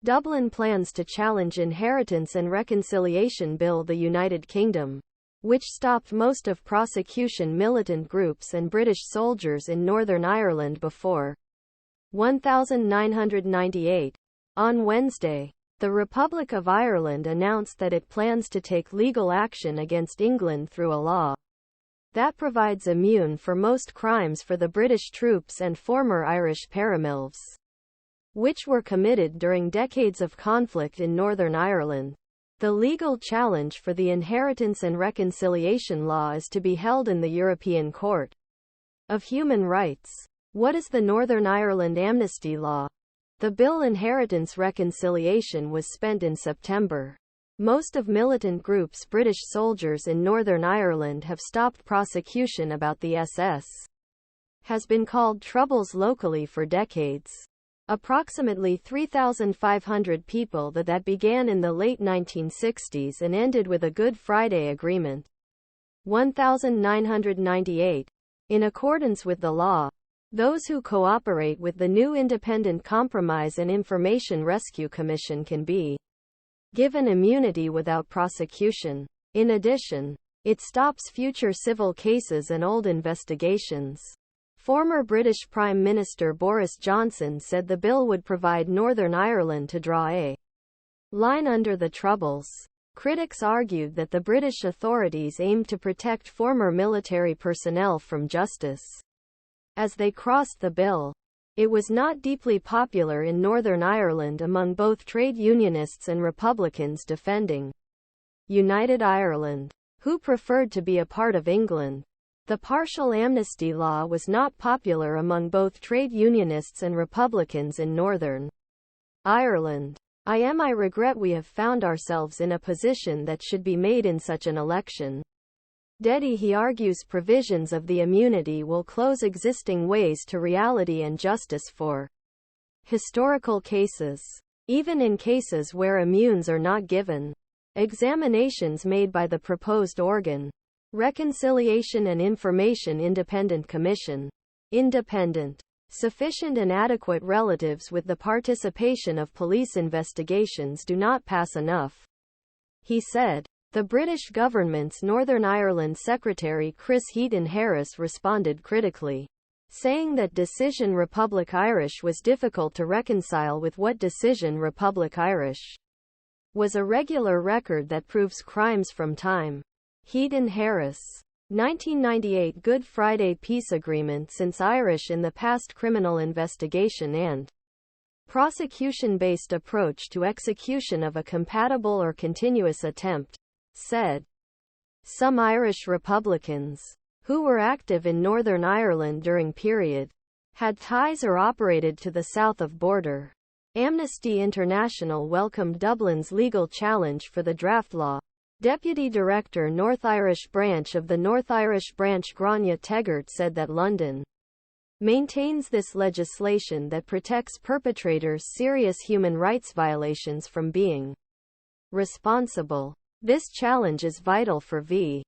Dublin plans to challenge Inheritance and Reconciliation Bill. The United Kingdom, which stopped most of prosecution militant groups and British soldiers in Northern Ireland before 1998. On Wednesday, the Republic of Ireland announced that it plans to take legal action against England through a law that provides immune for most crimes for the British troops and former Irish paramilves, which were committed during decades of conflict in Northern Ireland. The legal challenge for the Inheritance and Reconciliation Law is to be held in the European Court of Human Rights. What is the Northern Ireland Amnesty Law? The bill Inheritance Reconciliation was spent in September. Most of militant groups British soldiers in Northern Ireland have stopped prosecution about the SS. Has been called troubles locally for decades. Approximately 3,500 people that began in the late 1960s and ended with a Good Friday Agreement. 1998. In accordance with the law, those who cooperate with the new Independent Compromise and Information Rescue Commission can be given immunity without prosecution. In addition, it stops future civil cases and old investigations. Former British Prime Minister Boris Johnson said the bill would provide Northern Ireland to draw a line under the Troubles. Critics argued that the British authorities aimed to protect former military personnel from justice as they crossed the bill. It was not deeply popular in Northern Ireland among both trade unionists and Republicans defending United Ireland, who preferred to be a part of England. The partial amnesty law was not popular among both trade unionists and Republicans in Northern Ireland. I regret we have found ourselves in a position that should be made in such an election. Dedi. He argues provisions of the immunity will close existing ways to reality and justice for historical cases. Even in cases where immunes are not given, examinations made by the proposed organ, Reconciliation and Information Independent Commission, independent, sufficient and adequate relatives with the participation of police investigations do not pass enough, he said. The British government's Northern Ireland Secretary Chris Heaton-Harris responded critically, saying that Decision Republic Irish was difficult to reconcile with what Decision Republic Irish was a regular record that proves crimes from time. Heaton-Harris. 1998 Good Friday Peace Agreement. Since Irish in the past criminal investigation and prosecution-based approach to execution of a compatible or continuous attempt, said some Irish Republicans, who were active in Northern Ireland during period, had ties or operated to the south of border. Amnesty International welcomed Dublin's legal challenge for the draft law. Deputy Director North Irish Branch of the North Irish Branch Grainne Teggart said that London maintains this legislation that protects perpetrators' serious human rights violations from being responsible. This challenge is vital for v.